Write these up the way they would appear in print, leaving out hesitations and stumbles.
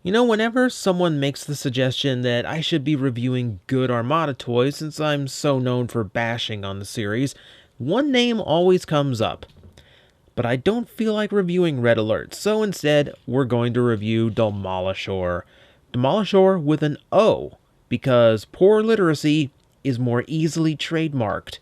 You know, whenever someone makes the suggestion that I should be reviewing good Armada toys since I'm so known for bashing on the series, one name always comes up. But I don't feel like reviewing Red Alert, so instead, we're going to review Demolishor. Demolishor with an O, because poor literacy is more easily trademarked.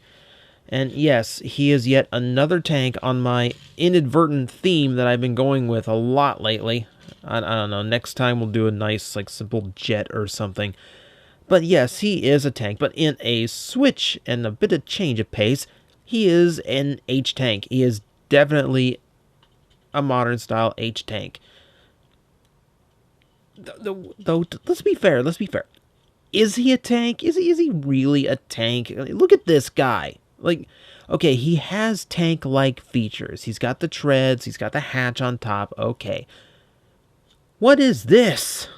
And yes, he is yet another tank on my inadvertent theme that I've been going with a lot lately. I don't know, next time we'll do a nice, like, simple jet or something. But yes, he is a tank, but in a switch and a bit of change of pace, he is an H-tank. He is definitely a modern-style H-tank. Though, let's be fair, Is he a tank? Is he really a tank? Look at this guy. Like, okay, he has tank-like features. He's got the treads, he's got the hatch on top, okay. What is this?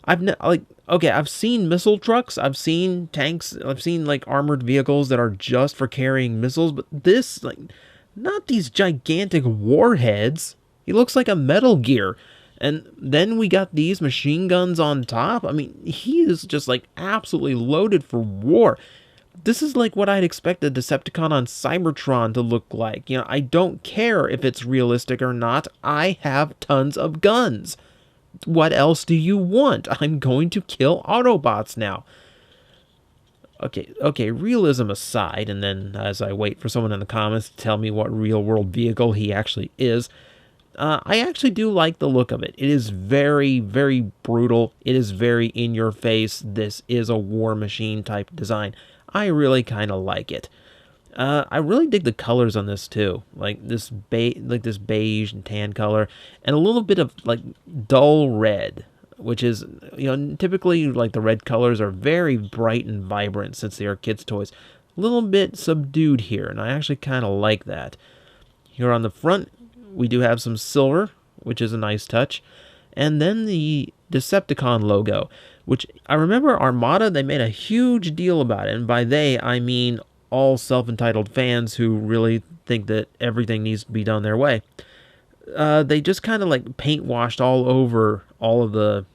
I've seen missile trucks, I've seen tanks, I've seen, like, armored vehicles that are just for carrying missiles, but this, like, not these gigantic warheads. He looks like a Metal Gear. And then we got these machine guns on top. I mean, he is just, like, absolutely loaded for war. This is like what I'd expect a Decepticon on Cybertron to look like. You know, I don't care if it's realistic or not. I have tons of guns. What else do you want? I'm going to kill Autobots now. Okay, realism aside, and then as I wait for someone in the comments to tell me what real-world vehicle he actually is, I actually do like the look of it. It is very, very brutal. It is very in-your-face. This is a war machine type design. I really kind of like it. I really dig the colors on this too, like this beige and tan color, and a little bit of like dull red, which is, you know, typically like the red colors are very bright and vibrant since they are kids' toys. A little bit subdued here, and I actually kind of like that. Here on the front, we do have some silver, which is a nice touch, and then the Decepticon logo, which I remember Armada, they made a huge deal about it, and by they, I mean all self-entitled fans who really think that everything needs to be done their way. They just kind of like paint washed all over all of the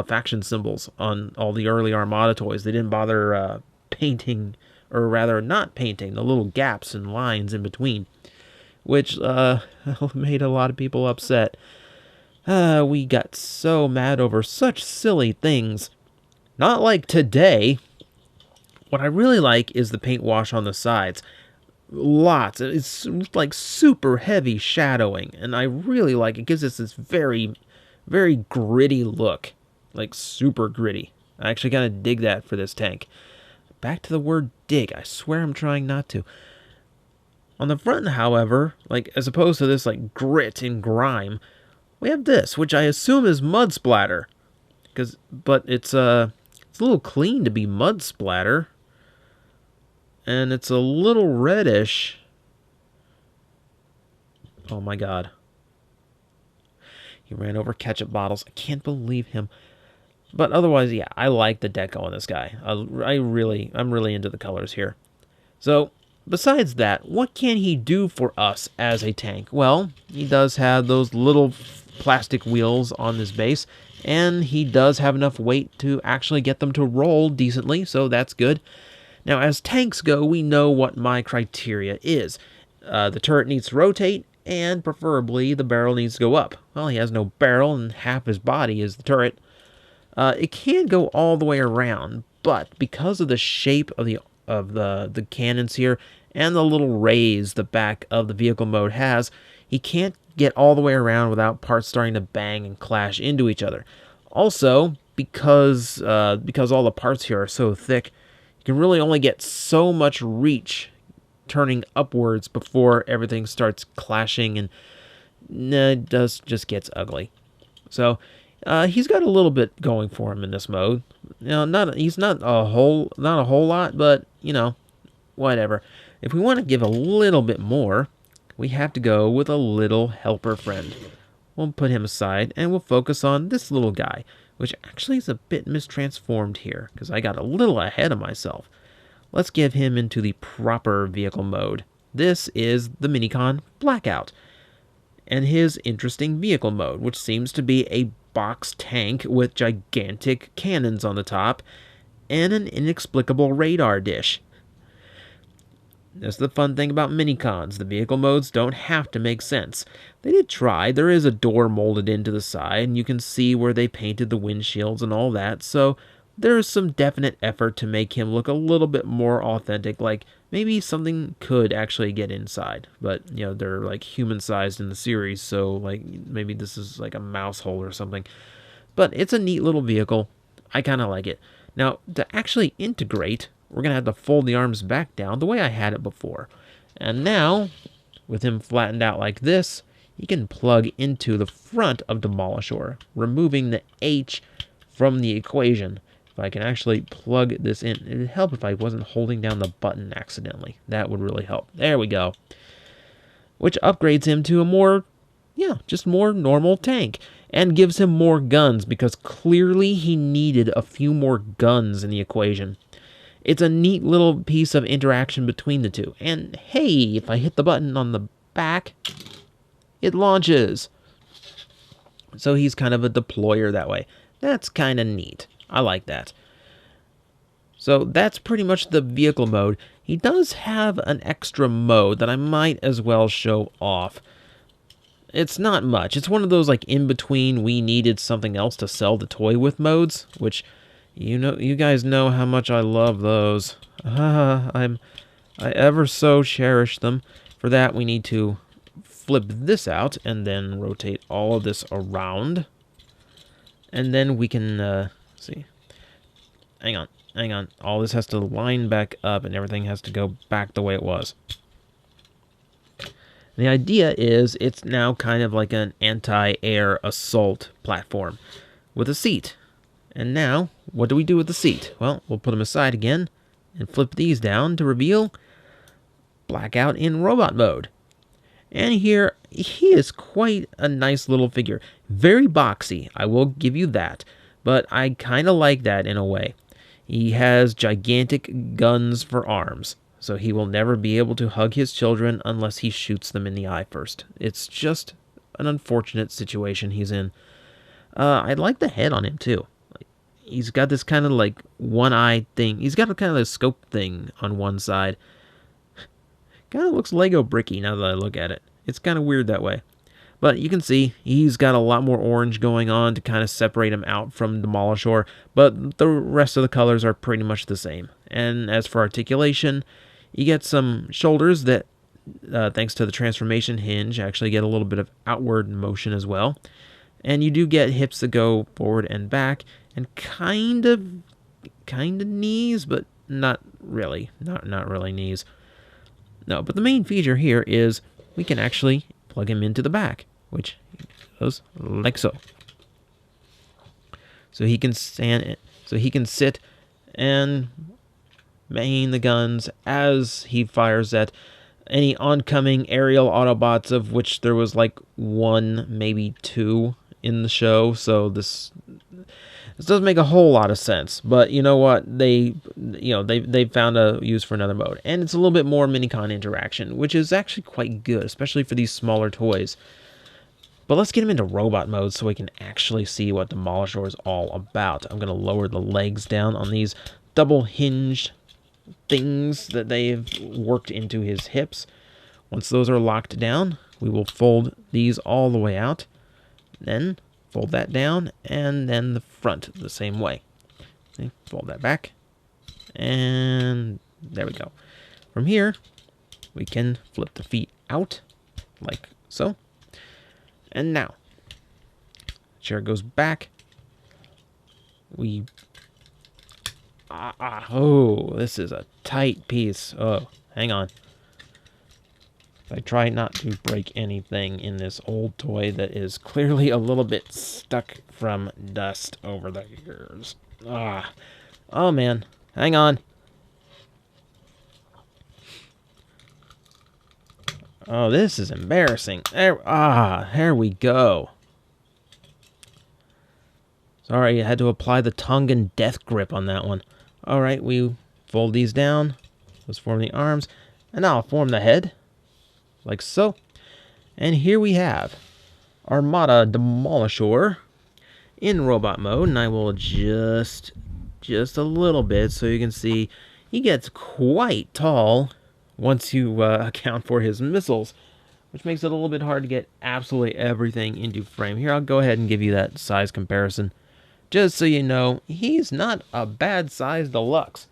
faction symbols on all the early Armada toys. They didn't bother painting, or rather not painting, the little gaps and lines in between, which made a lot of people upset. We got so mad over such silly things. Not like today. What I really like is the paint wash on the sides. Lots. It's like super heavy shadowing, and I really like it. It gives us this very, very gritty look. Like super gritty. I actually kind of dig that for this tank. Back to the word dig. I swear I'm trying not to. On the front, however, like as opposed to this like grit and grime, we have this, which I assume is mud splatter. But it's a little clean to be mud splatter. And it's a little reddish. Oh my god. He ran over ketchup bottles. I can't believe him. But otherwise, yeah, I like the deco on this guy. I'm really into the colors here. So, besides that, what can he do for us as a tank? Well, he does have those little plastic wheels on his base, and he does have enough weight to actually get them to roll decently, so that's good. Now, as tanks go, we know what my criteria is. The turret needs to rotate, and preferably the barrel needs to go up. Well, he has no barrel, and half his body is the turret. It can go all the way around, but because of the shape of the cannons here, and the little raise the back of the vehicle mode has, he can't get all the way around without parts starting to bang and clash into each other. Also, because all the parts here are so thick, you can really only get so much reach turning upwards before everything starts clashing, and it just gets ugly. So he's got a little bit going for him in this mode. You know, he's not a whole lot, but you know, whatever. If we want to give a little bit more, we have to go with a little helper friend. We'll put him aside, and we'll focus on this little guy, which actually is a bit mistransformed here, because I got a little ahead of myself. Let's give him into the proper vehicle mode. This is the Minicon Blackout. and his interesting vehicle mode, which seems to be a box tank with gigantic cannons on the top and an inexplicable radar dish. That's the fun thing about Minicons. The vehicle modes don't have to make sense. They did try. There is a door molded into the side, and you can see where they painted the windshields and all that, so there is some definite effort to make him look a little bit more authentic, like maybe something could actually get inside. But, you know, they're like human-sized in the series, so like maybe this is like a mouse hole or something. But it's a neat little vehicle. I kind of like it. Now, to actually integrate, we're going to have to fold the arms back down the way I had it before. And now, with him flattened out like this, he can plug into the front of Demolishor, removing the H from the equation. If I can actually plug this in, it would help if I wasn't holding down the button accidentally. That would really help. There we go. Which upgrades him to a more, just more normal tank. And gives him more guns, because clearly he needed a few more guns in the equation. It's a neat little piece of interaction between the two. And hey, if I hit the button on the back, it launches. So he's kind of a deployer that way. That's kind of neat. I like that. So that's pretty much the vehicle mode. He does have an extra mode that I might as well show off. It's not much. It's one of those like in between we needed something else to sell the toy with modes, which you guys know how much I love those. I ever so cherish them. For that we need to flip this out and then rotate all of this around. And then we can see. Hang on. All this has to line back up and everything has to go back the way it was. The idea is it's now kind of like an anti-air assault platform with a seat. And now, what do we do with the seat? Well, we'll put them aside again and flip these down to reveal Blackout in robot mode. And here, he is quite a nice little figure. Very boxy, I will give you that. But I kind of like that in a way. He has gigantic guns for arms. So he will never be able to hug his children unless he shoots them in the eye first. It's just an unfortunate situation he's in. I like the head on him, too. He's got this kind of like one-eye thing. He's got a kind of a scope thing on one side. Kind of looks Lego bricky now that I look at it. It's kind of weird that way. But you can see he's got a lot more orange going on to kind of separate him out from Demolishor. But the rest of the colors are pretty much the same. And as for articulation, you get some shoulders that, thanks to the transformation hinge, actually get a little bit of outward motion as well. And you do get hips that go forward and back, and kind of knees, but not really. Not really knees. No, but the main feature here is we can actually plug him into the back, which goes like so. So he can sit and main the guns as he fires at any oncoming aerial Autobots, of which there was like one, maybe two in the show. So this doesn't make a whole lot of sense, but you know what? They found a use for another mode, and it's a little bit more Minicon interaction, which is actually quite good, especially for these smaller toys. But let's get him into robot mode so we can actually see what Demolishor is all about. I'm going to lower the legs down on these double hinged things that they've worked into his hips. Once those are locked down, we will fold these all the way out, then fold that down, and then the front the same way. Okay, fold that back, and there we go. From here, we can flip the feet out, like so. And now, chair goes back. Oh, this is a tight piece. Oh, hang on. I try not to break anything in this old toy that is clearly a little bit stuck from dust over the years. Oh man, hang on. Oh, this is embarrassing. Here we go. Sorry, I had to apply the Tongan death grip on that one. Alright, we fold these down. Let's form the arms. And now I'll form the head. Like so. And here we have Armada Demolishor in robot mode, and I will adjust just a little bit so you can see he gets quite tall once you account for his missiles, which makes it a little bit hard to get absolutely everything into frame. Here, I'll go ahead and give you that size comparison, just so you know he's not a bad size deluxe.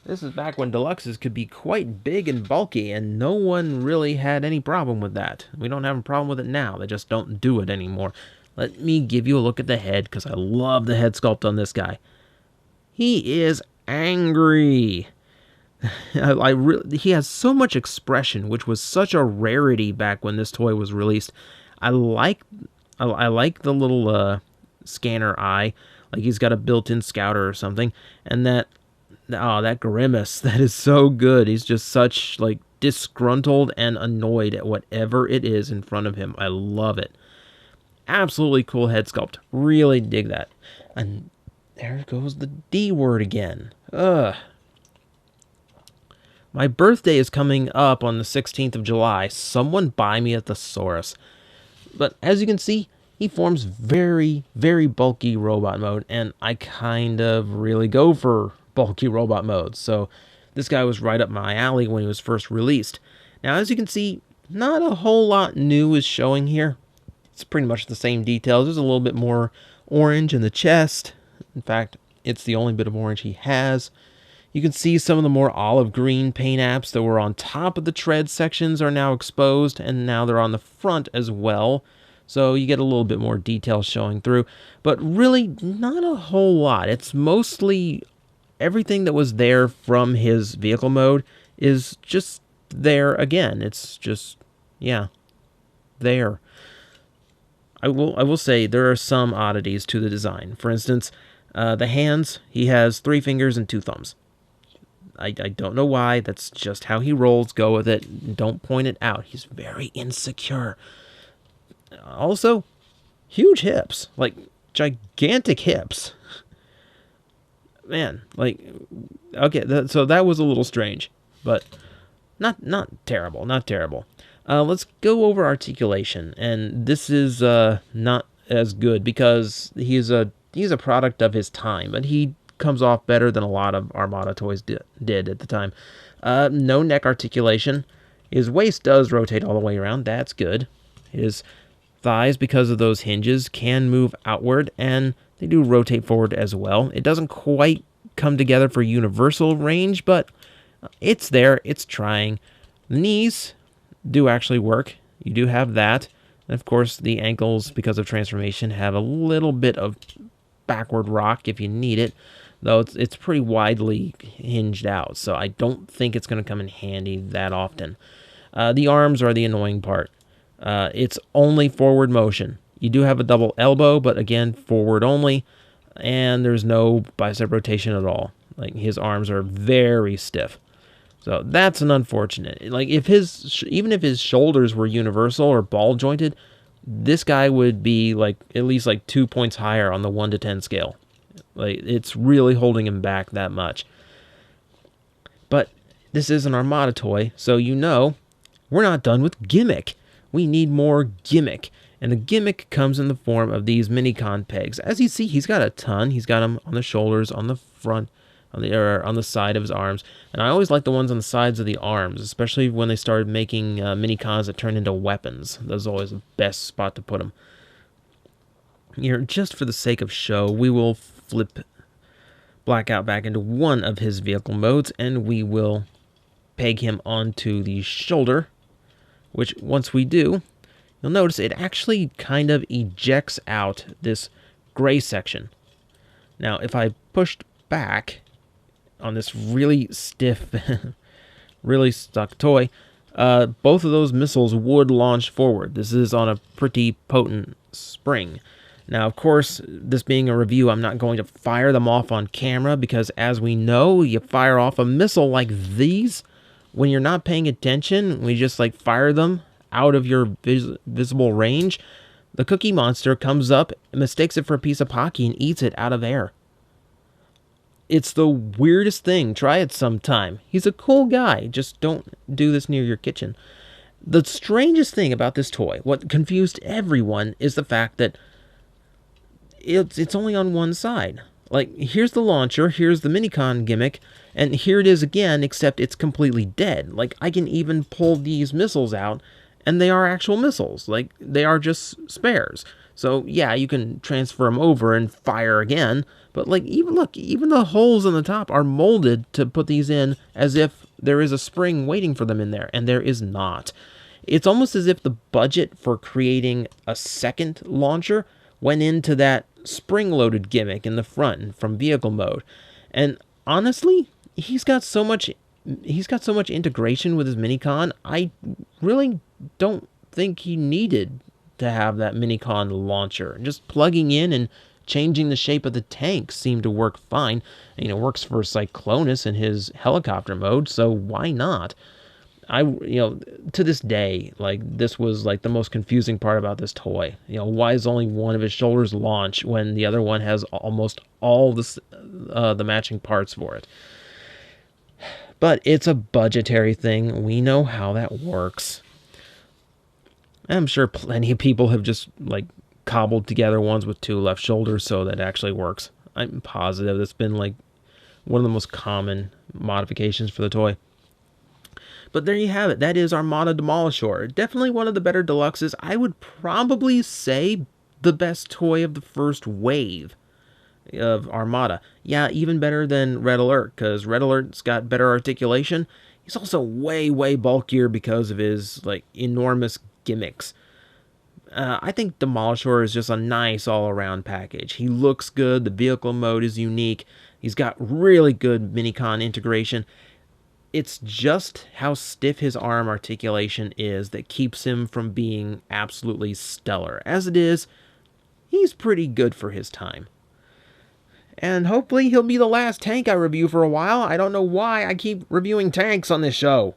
This is back when deluxes could be quite big and bulky, and no one really had any problem with that. We don't have a problem with it now. They just don't do it anymore. Let me give you a look at the head, because I love the head sculpt on this guy. He is angry. He has so much expression, which was such a rarity back when this toy was released. I like the little scanner eye, like he's got a built-in scouter or something, and that grimace, that is so good. He's just such, like, disgruntled and annoyed at whatever it is in front of him. I love it. Absolutely cool head sculpt. Really dig that. And there goes the D word again. Ugh. My birthday is coming up on the 16th of July. Someone buy me a thesaurus. But as you can see, he forms very, very bulky robot mode, and I kind of really go for bulky robot mode, so this guy was right up my alley when he was first released. Now, as you can see, not a whole lot new is showing here. It's pretty much the same details. There's a little bit more orange in the chest. In fact, it's the only bit of orange he has. You can see some of the more olive green paint apps that were on top of the tread sections are now exposed, and now they're on the front as well. So you get a little bit more detail showing through, but really not a whole lot. It's mostly everything that was there from his vehicle mode is just there again. It's just, yeah, there. I will say there are some oddities to the design. For instance, the hands, he has 3 fingers and 2 thumbs. I don't know why. That's just how he rolls. Go with it. Don't point it out. He's very insecure. Also, huge hips. Like, gigantic hips. Man, like, okay, so that was a little strange, but not terrible, not terrible. Let's go over articulation, and this is not as good because he's a product of his time, but he comes off better than a lot of Armada toys did at the time. No neck articulation. His waist does rotate all the way around. That's good. His thighs, because of those hinges, can move outward, and they do rotate forward as well. It doesn't quite come together for universal range, but it's there. It's trying. The knees do actually work. You do have that. And of course, the ankles, because of transformation, have a little bit of backward rock if you need it, though it's pretty widely hinged out, so I don't think it's going to come in handy that often. The arms are the annoying part. It's only forward motion. You do have a double elbow, but again, forward only, and there's no bicep rotation at all. Like, his arms are very stiff. So that's an unfortunate. Like, even if his shoulders were universal or ball jointed, this guy would be like at least like 2 points higher on the 1 to 10 scale. Like, it's really holding him back that much. But this is an Armada toy, so you know we're not done with gimmick. We need more gimmick. And the gimmick comes in the form of these Minicon pegs. As you see, he's got a ton. He's got them on the shoulders, on the front, on the side of his arms. And I always like the ones on the sides of the arms, especially when they started making Minicons that turn into weapons. That's always the best spot to put them. Here, just for the sake of show, we will flip Blackout back into one of his vehicle modes, and we will peg him onto the shoulder, which once we do, you'll notice it actually kind of ejects out this gray section. Now, if I pushed back on this really stiff, really stuck toy, both of those missiles would launch forward. This is on a pretty potent spring. Now, of course, this being a review, I'm not going to fire them off on camera because, as we know, you fire off a missile like these when you're not paying attention. We just like fire them out of your visible range. The Cookie Monster comes up, mistakes it for a piece of Pocky, and eats it out of air. It's the weirdest thing. Try it sometime. He's a cool guy. Just don't do this near your kitchen. The strangest thing about this toy, what confused everyone, is the fact that it's only on one side. Like, here's the launcher, here's the Minicon gimmick, and here it is again, except it's completely dead. Like, I can even pull these missiles out, and they are actual missiles. Like, they are just spares. So, yeah, you can transfer them over and fire again, but, like, even the holes on the top are molded to put these in as if there is a spring waiting for them in there, and there is not. It's almost as if the budget for creating a second launcher went into that spring-loaded gimmick in the front from vehicle mode. And honestly, he's got so much integration with his Minicon. I really don't think he needed to have that Minicon launcher. Just plugging in and changing the shape of the tank seemed to work fine. It works for Cyclonus in his helicopter mode, so why not? To this day, like, this was like the most confusing part about this toy. Why is only one of his shoulders launch when the other one has almost all the matching parts for it? But it's a budgetary thing. We know how that works. I'm sure plenty of people have just, like, cobbled together ones with two left shoulders so that it actually works. I'm positive that's been, like, one of the most common modifications for the toy. But there you have it. That is Armada Demolishor. Definitely one of the better deluxes. I would probably say the best toy of the first wave of Armada. Yeah, even better than Red Alert, because Red Alert's got better articulation. He's also way, way bulkier because of his, like, enormous gimmicks. I think Demolishor is just a nice all-around package. He looks good. The vehicle mode is unique. He's got really good Minicon integration. It's just how stiff his arm articulation is that keeps him from being absolutely stellar. As it is, he's pretty good for his time. And hopefully he'll be the last tank I review for a while. I don't know why I keep reviewing tanks on this show.